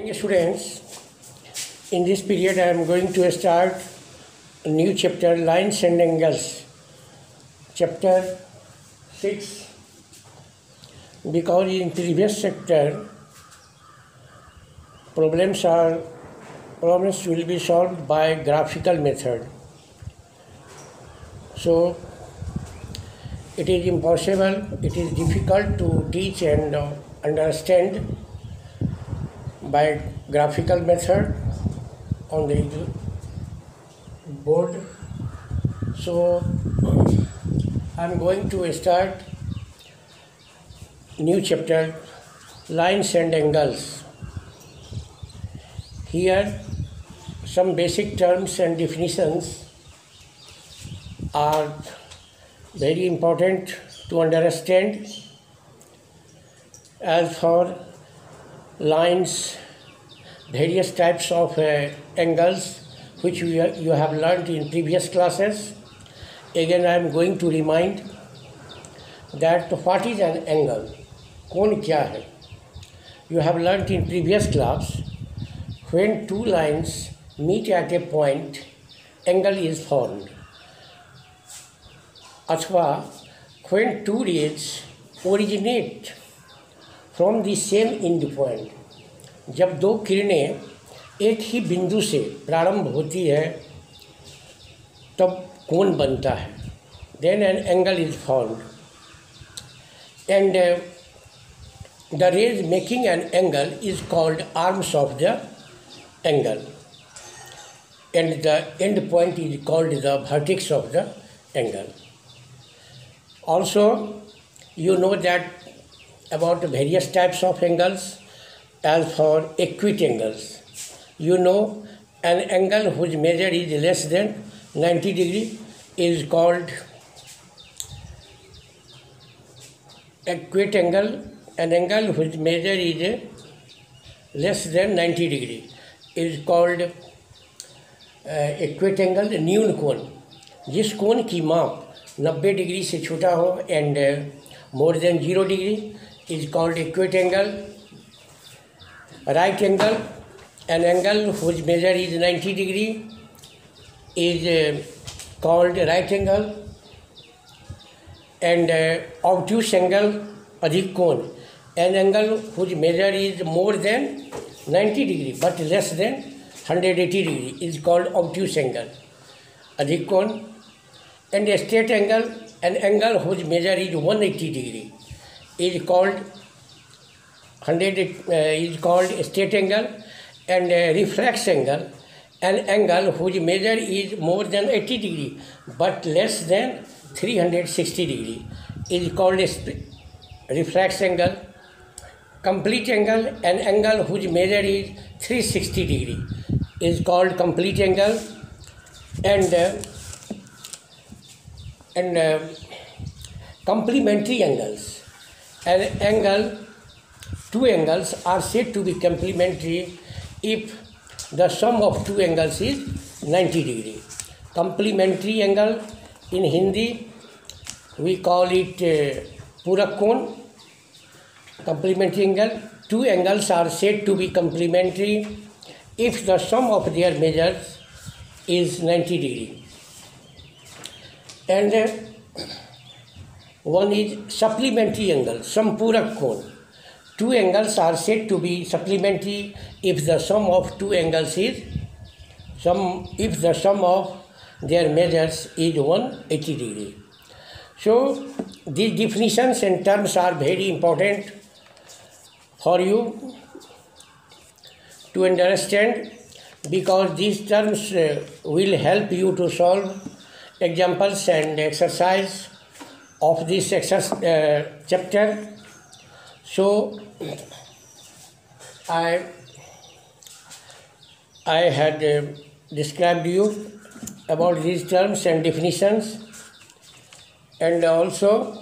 Morning students, in this period I am going to start a new chapter, Lines and Angles, chapter 6, because in previous chapter problems will be solved by graphical method. So it is impossible, it is difficult to teach and understand by graphical method on the board. So I am going to start new chapter, Lines and Angles. Here some basic terms and definitions are very important to understand. As for lines, various types of angles which you have learned in previous classes. Again I am going to remind that what is an angle, कोण क्या है. You have learnt in previous class, when two lines meet at a point, angle is formed. अथवा when two rays originate from the same end point, जब दो किरणें एक ही बिंदु से प्रारंभ होती है तब कोण बनता है. Then an angle is formed, and the rays making an angle is called arms of the angle, and the end point is called the vertex of the angle. Also, you know that about various types of angles. As for acute angles, you know an angle whose measure is less than 90 degree is called acute angle. An angle whose measure is less than 90 degree is called acute angle. न्यून कोण, जिस कोण की माप 90 degree से छोटा हो and more than 0 degree is called acute angle. Right angle, an angle whose measure is 90 degree is called right angle. And obtuse angle, अधिक कोण, an angle whose measure is more than 90 degree but less than 180 degree is called obtuse angle, अधिक कोण. And a straight angle, an angle whose measure is 180 degree is called a straight angle. And reflex angle, an angle whose measure is more than 80 degree but less than 360 degree is called a reflex angle. Complete angle, an angle whose measure is 360 degree is called complete angle. And complementary angles, an angle, two angles are said to be complementary if the sum of two angles is 90 degree. Complementary angle, in Hindi we call it पूरक कोण. Complementary angle, two angles are said to be complementary if the sum of their measures is 90 degree. And one is supplementary angle, संपूरक कोण. Two angles are said to be supplementary if the sum of two angles is if the sum of their measures is 180 degree. So these definitions and terms are very important for you to understand, because these terms will help you to solve examples and exercise of this chapter. So I had described you about these terms and definitions, and also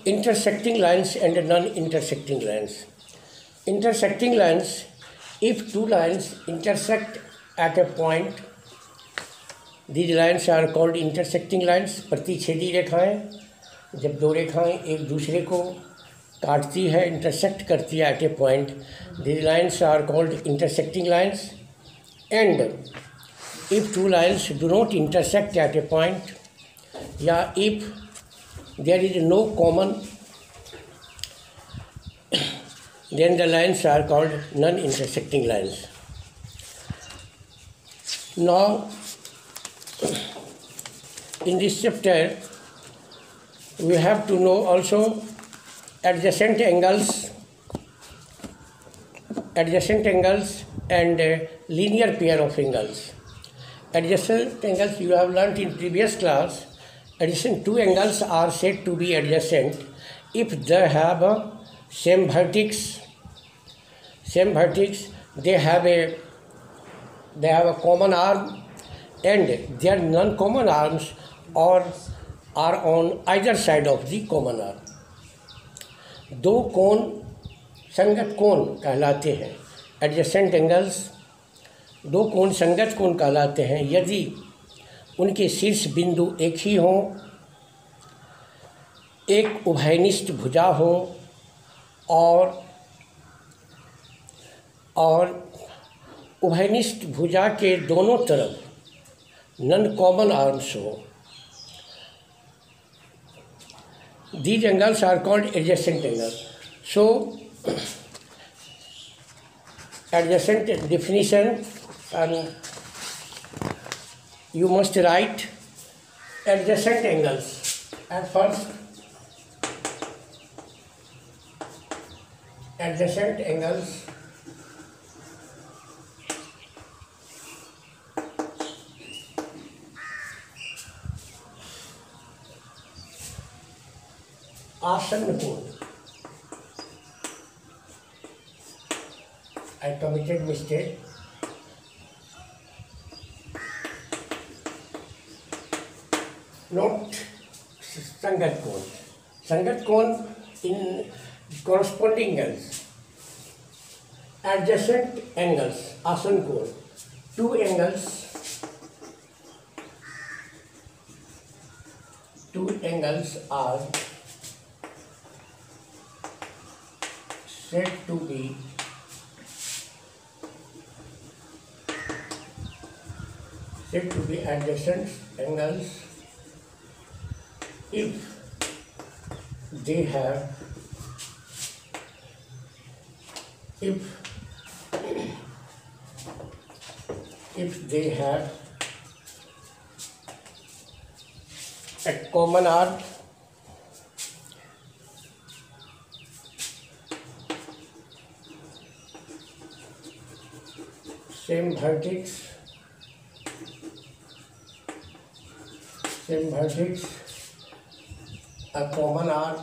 intersecting lines and non-intersecting lines. Intersecting lines, if two lines intersect at a point, these lines are called intersecting lines. प्रतिच्छेदी रेखाएं, जब दो रेखाएं एक दूसरे को काटती है, intersect करती है at a point, these lines are called intersecting lines. And if two lines do not intersect at a point, या if there is no common, then the lines are called non-intersecting lines. Now, in this chapter, we have to know also adjacent angles and linear pair of angles. Adjacent angles you have learnt in previous class. Adjacent two angles are said to be adjacent if they have a same vertex. They have a common arm, and their non-common arms are on either side of the common arm. दो कोण संगत कोण कहलाते हैं. Adjacent angles दो कोण संगत कोण कहलाते हैं यदि उनके शीर्ष बिंदु एक ही हों, एक उभयनिष्ठ भुजा हो और उभयनिष्ठ भुजा के दोनों तरफ नॉन कॉमन आर्म्स हो. These angles are called adjacent angles. So, adjacent definition, and you must write adjacent angles. At first, adjacent angles आसन्न कोण. I committed mistake. Not संगत कोण. संगत कोण in corresponding angles. Adjacent angles आसन्न कोण. Two angles are said to be adjacent angles if they have a common arm, same vertex, a common arm,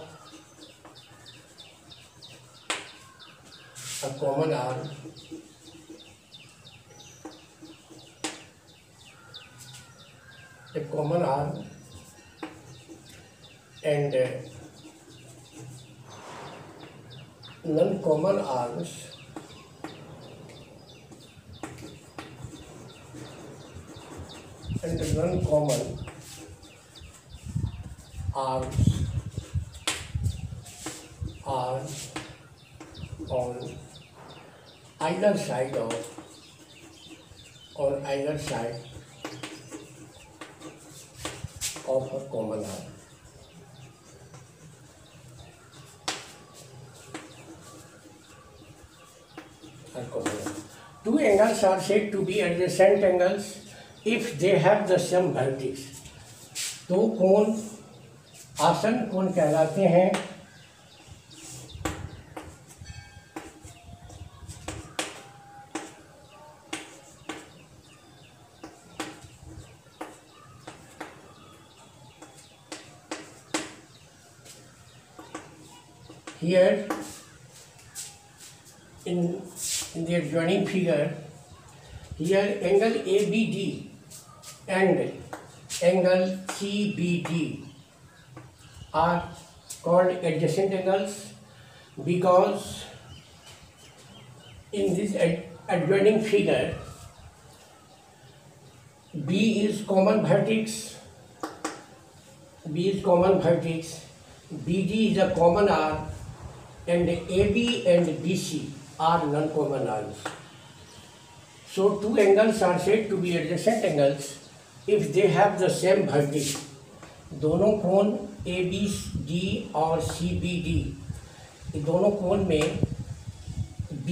and non-common arms are on either side of a common arm. Two angles are said to be adjacent angles if they have the same vertex. दो कोण आसन्न कोण कहलाते हैं here in the adjoining figure. Here angle ABD and angle CBD are called adjacent angles because in this adjoining figure B is common vertex, BD is a common arm, and AB and BC are non-common arms. So two angles are said to be adjacent angles if they have the same vertex. दोनों कोण ABD और CBD, दोनों कोण में B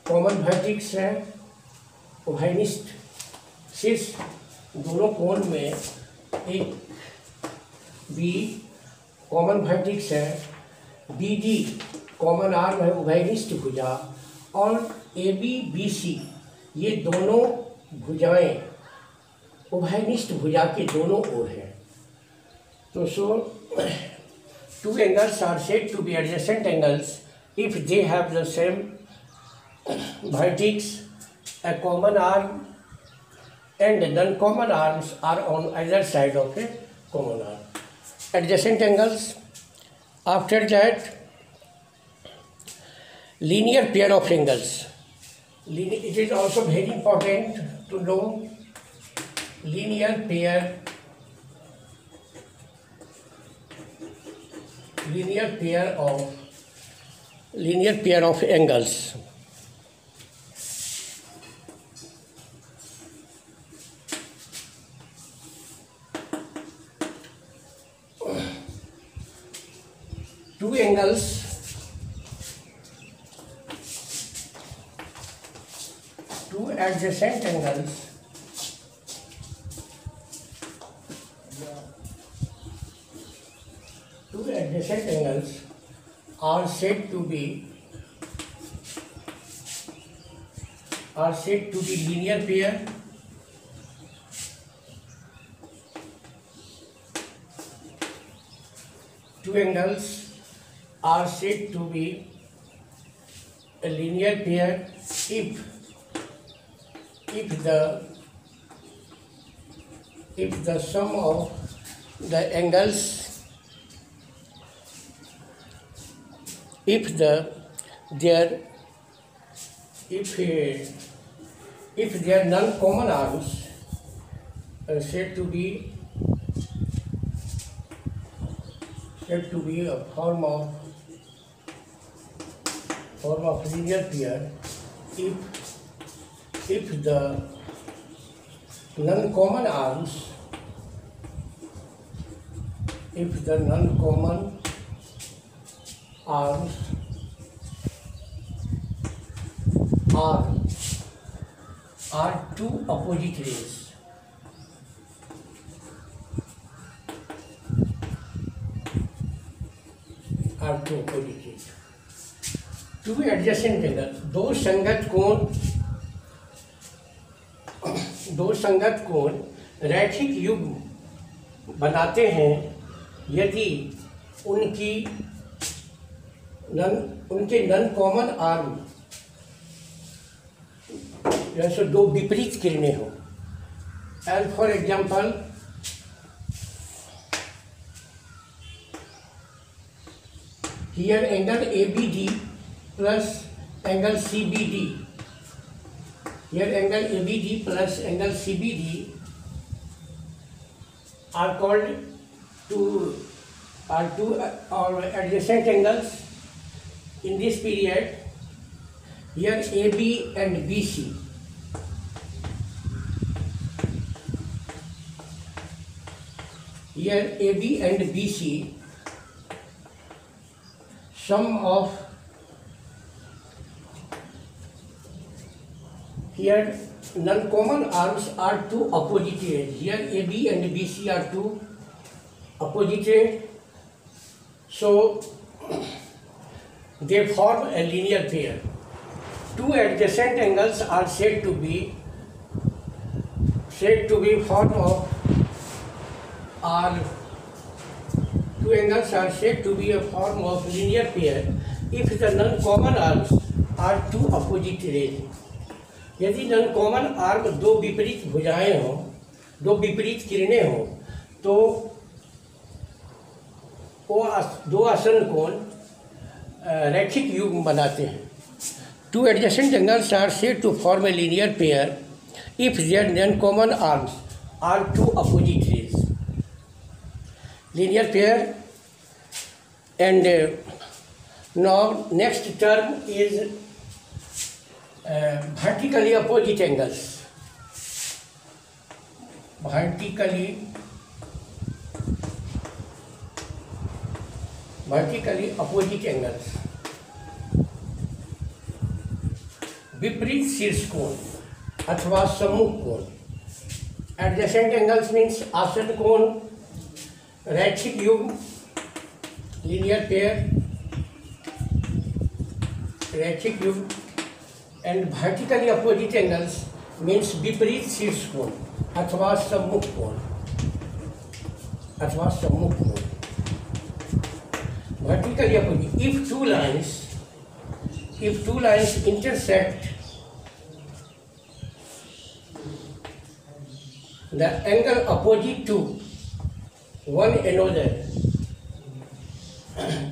common vertex है, उभयनिष्ठ शीर्ष दोनों कोण में एक B कॉमन वर्टेक्स है, BD कॉमन आर्म है, उभयनिष्ठ भुजा, और AB BC ये दोनों भुजाएं उभयनिष्ठ भुजा के दोनों ओर हैं. तो two angles are said to be adjacent angles if they have the same vertex, a common arm, and non-common arms are on either side of a common arm. Adjacent angles. After that, linear pair of angles. It is also very important to know linear pair of angles. Two adjacent angles are said to be linear pair. Two angles are said to be a linear pair if the sum of the angles if their non-common arms are said to be a form of linear pair if the non-common arms are two opposite rays. Two adjacent angles. दो संगत कोण रैखिक युग्म बनाते हैं यदि उनके non common arm जैसे दो विपरीत किरणें हो. As for example, here angle ABD plus angle CBD. Here angle ABD plus angle CBD are called two adjacent angles in this period. Here AB and BC. Here AB and BC, sum of here non-common arms are two opposite rays. Here AB and BC are two opposite rays, so they form a linear pair. Two adjacent angles are said to be form of two angles are said to be a form of linear pair if the non-common arms are two opposite rays. यदि non common arm दो विपरीत भुजाएं हों, दो विपरीत किरणें हों, तो वो दो आसन कोण रैखिक युग्म बनाते हैं. Two adjacent angles are said to form a linear pair if their non-common arms are two opposite rays. Linear pair and Now next term is vertically opposite angles. Vertically opposite angles. विपरीत शीर्ष कोण अथवा सम्मुख कोण. Adjacent angles means आसन कोण, रैखिक युग्म लीनियर पेयर, रैखिक युग्म. And vertically opposite angles means विपरीत शीर्ष कोण अथवा सम्मुख कोण, vertically opposite. If two lines intersect, the angle opposite to one another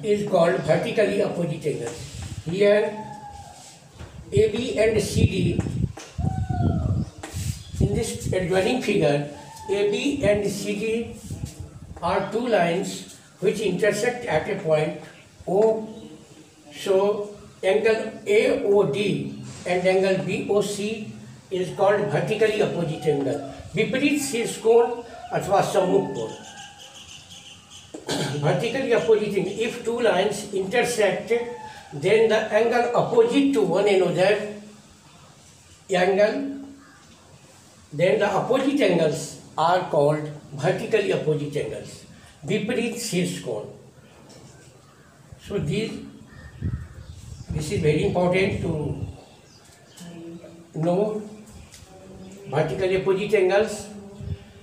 is called vertically opposite angle. Here AB and CD, in this adjoining figure, AB and CD are two lines which intersect at a point O. So angle AOD and angle BOC is called vertically opposite angle. विपरीत शीर्ष कोण अथवा सम्मुख कोण. Vertically opposite angle. If two lines intersect, then the angle opposite to one another then the opposite angles are called vertically opposite angles. विपरीत शीर्ष कोण. So this is very important to know. Vertically opposite angles,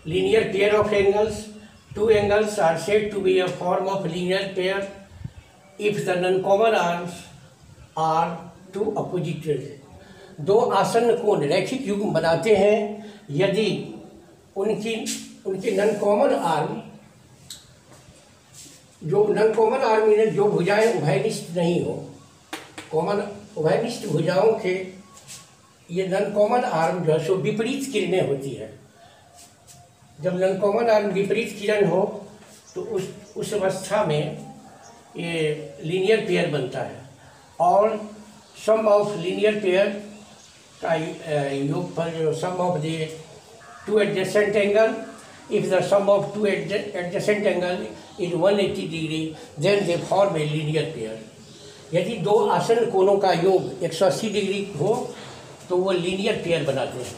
linear pair of angles. Two angles are said to be a form of linear pair if the non-common arms are two opposite rays. दो आसन्न कोण रैखिक युग्म बनाते हैं यदि उनके non common arm जो भुजाएं उभयनिष्ठ नहीं हो. कॉमन उभयनिष्ठ भुजाओं के ये नॉन कॉमन आर्म जो है सो विपरीत किरणें होती है. जब नॉन कॉमन आर्म विपरीत किरण हो तो उस अवस्था में ये लीनियर पेयर बनता है. और सम ऑफ लीनियर पेयर का योगफल sum of the two adjacent angle. If the sum of two adjacent angle is 180 degree, then they form a linear pair. यदि दो आसन्न कोणों का योग 180 डिग्री हो तो वो लीनियर पेयर बनाते हैं.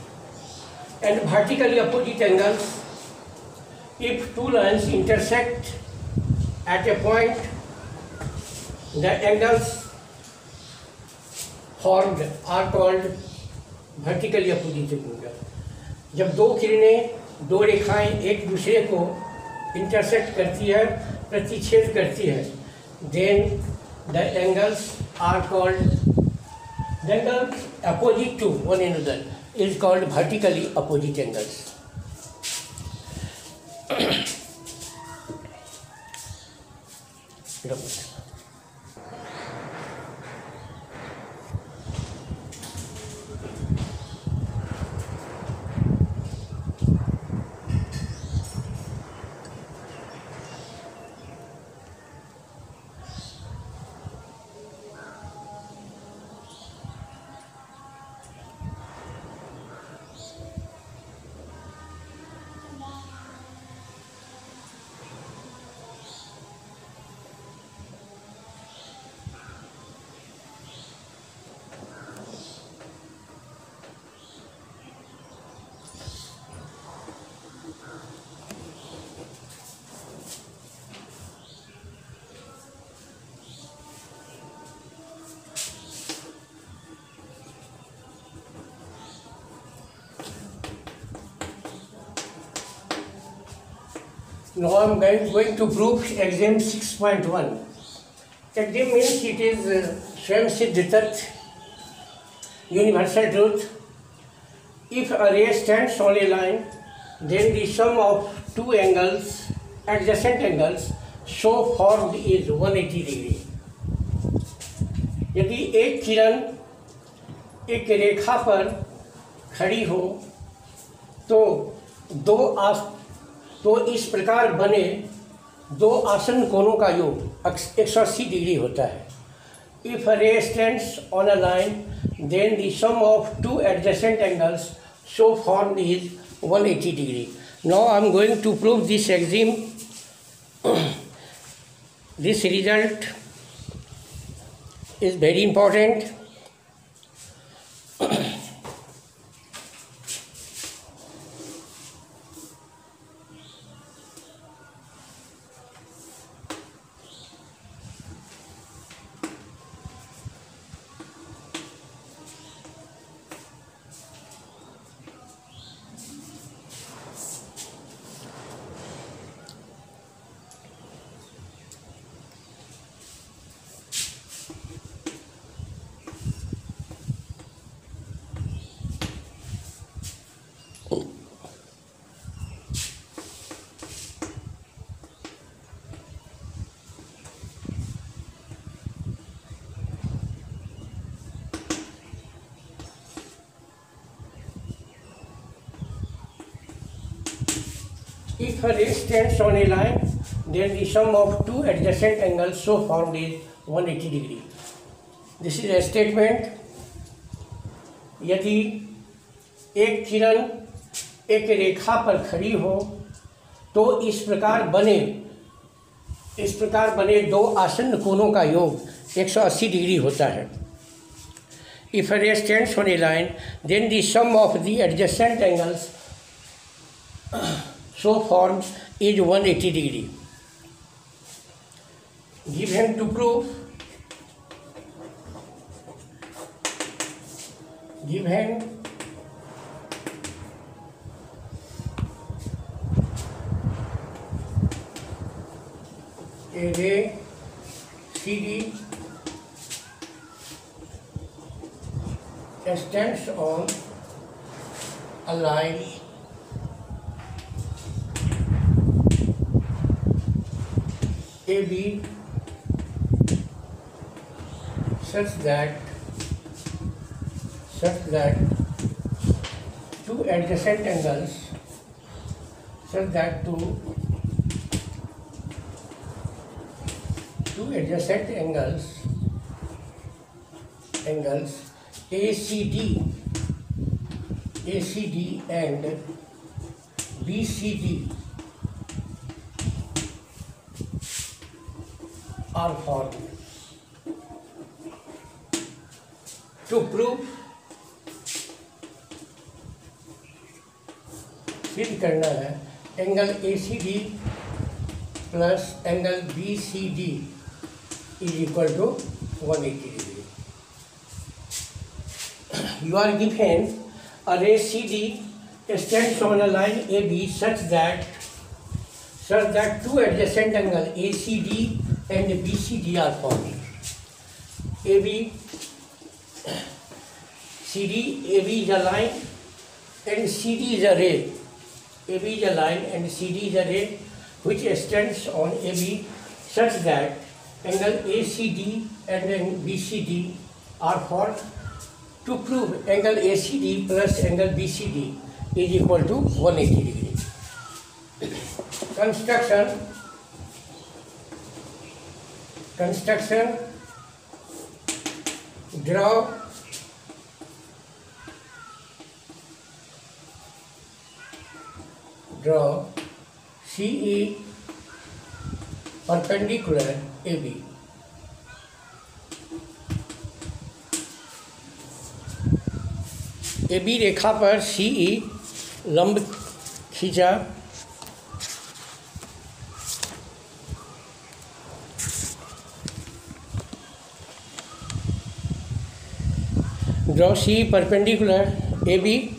And vertically opposite angles, if two lines intersect at a point, the angles formed are called vertically opposite angles. जब दो किरणें, दो रेखाएं एक दूसरे को इंटरसेक्ट करती है, प्रतिच्छेद करती है, then the angles are called, the angles opposite to one another is called vertically opposite angles. Now I am going to prove exam 6.1. Exam means it is Swayam Siddh Tathya, universal truth. If a ray stands on a line, then the sum of two angles, adjacent angles, so formed is 180 degree. यदि एक किरण एक रेखा पर खड़ी हो तो इस प्रकार बने दो आसन्न कोणों का योग 180 डिग्री होता है. If a ray stands on a line, then the sum of two adjacent angles so formed is 180 degree. Now I am going to prove this axiom. This result is very important. If a ray stands on a line, then the sum of two adjacent angles so formed is 180 degree. This is a statement. यदि एक किरण एक रेखा पर खड़ी हो तो इस प्रकार बने दो आसन्न कोणों का योग 180 डिग्री होता है. If a ray stands on a line, then the sum of the adjacent angles so formed is 180 degree. Given to prove, given a ray CD stands on a line AB such that two adjacent angles ACD and BCD are formed. To prove, सिद्ध करना है angle ACD plus angle BCD is equal to 180 degree. You are given a ray CD stands on a line AB such that two adjacent angles ACD and BCD are formed. AB is a line and CD is a ray. AB is a line and CD is a ray which stands on AB such that angle ACD and BCD are formed. To prove angle ACD plus angle BCD is equal to 180 degree. Construction. Draw CE perpendicular AB. AB रेखा पर CE लंब खींचा. Draw CE perpendicular AB.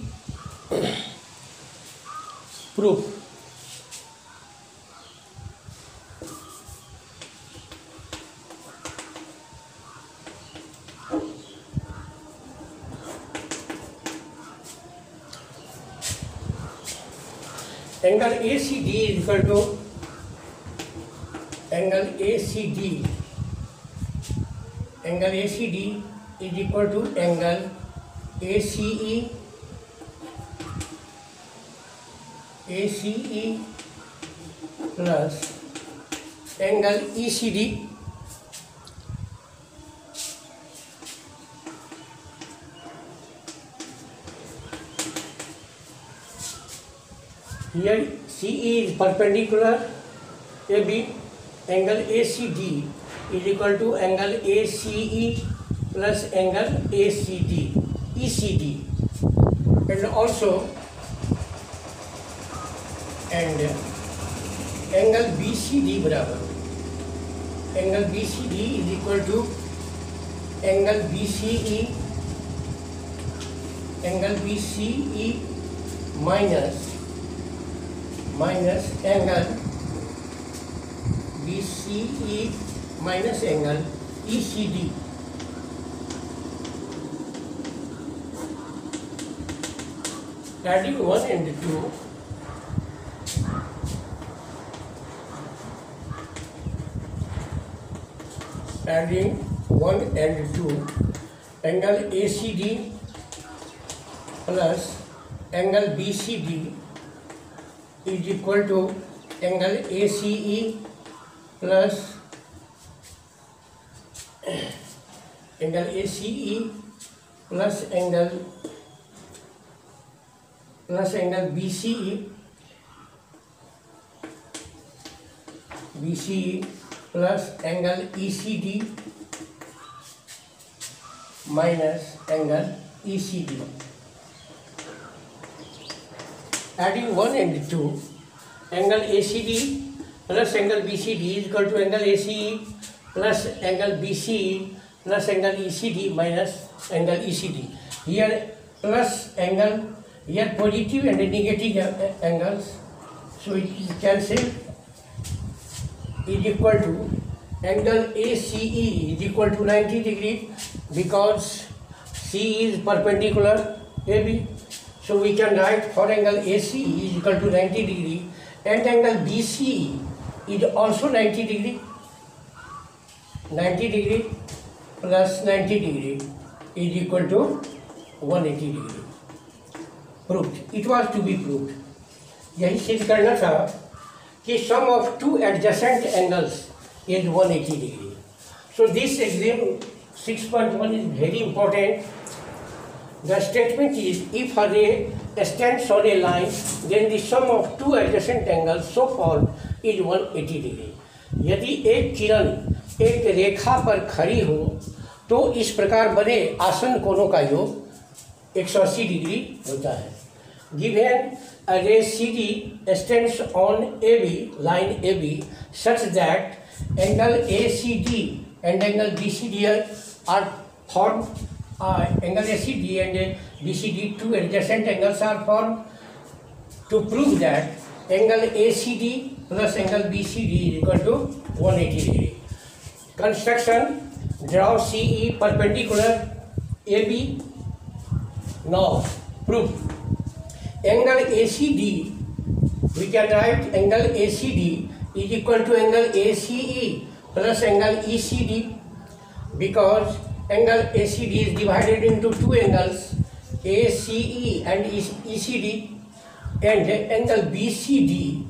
Proof. Angle ACD is equal to angle ACD is equal to angle ACE plus angle ECD Here CE is perpendicular AB, angle ACD is equal to angle ACE plus angle ACD, ECD, and also angle BCD बराबर angle BCD is equal to angle BCE minus angle BCE minus angle ECD. Adding 1 and 2, adding 1 and 2, angle ACD plus angle BCD is equal to angle ACE plus angle ACE plus angle BCE plus angle ECD minus angle ECD. Adding 1 and 2, angle ACD plus angle BCD is equal to angle ACE plus angle BCE plus angle ECD minus angle ECD. Here plus angle, here positive and negative angles, so it is cancelled, is equal to angle ACE is equal to 90 degree because C is perpendicular AB. So we can write for angle ACE is equal to 90 degree and angle BCE is also 90 degree. 90 degree plus 90 degree is equal to 180 degree. Proved. It was to be proved. यही सिद्ध करना था कि sum of two adjacent angles is 180 degree. So this exam 6.1 is very important. The statement is, if a ray stands on a line, then the sum of two adjacent angles so formed is 180 degree. यदि एक किरण एक रेखा पर खड़ी हो तो इस प्रकार बने आसन कोणों का योग 180 डिग्री होता है. Given a ray CD stands on AB, line AB, such that angle ACD and angle BCD are formed. Angle ACD and BCD, two adjacent angles are formed. To prove that angle ACD plus angle BCD is equal to 180 degree. Construction: draw CE perpendicular AB. Now proof. Angle ACD, we can write angle ACD is equal to angle ACE plus angle ECD, because angle ACD is divided into two angles, ACE and ECD, and angle BCD.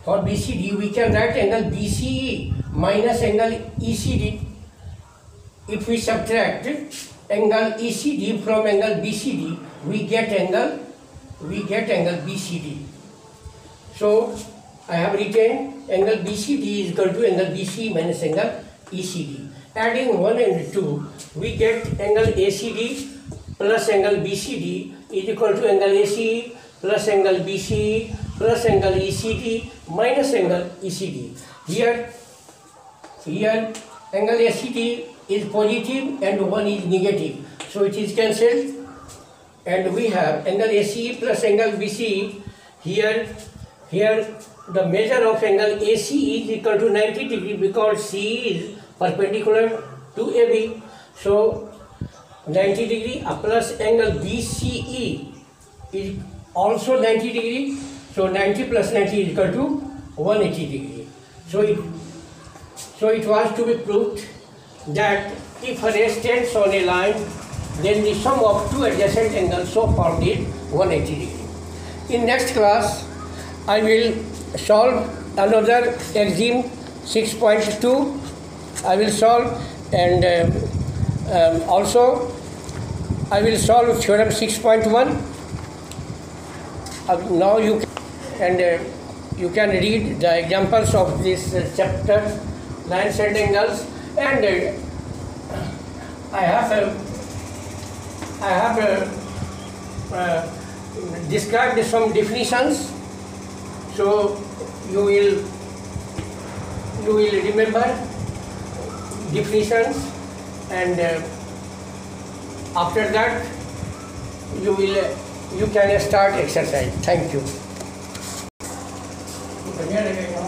For BCD we can write angle BCE minus angle ECD. If we subtract angle ECD from angle BCD, we get angle BCD. So I have written angle BCD is equal to angle BCE minus angle ECD. Adding 1 and 2, we get angle ACD plus angle BCD is equal to angle ACE plus angle BCE plus angle ECD minus angle ECD. Here angle ACD is positive and 1 is negative, so it is cancelled, and we have angle ACE plus angle BCE. Here the measure of angle ACE is equal to 90 degree because CE is perpendicular to AB. So 90 degree plus angle BCE is also 90 degree. So 90 plus 90 is equal to 180 degree. So it was to be proved that if a ray stands on a line, then the sum of two adjacent angles so formed is 180 degree. In next class, I will solve another exam 6.2. I will solve, and also I will solve theorem 6.1. now you can read the examples of this chapter, lines and angles, and I have described some definitions, so you will remember definitions, and after that you can start exercise. Thank you. बढ़िया लगेगा,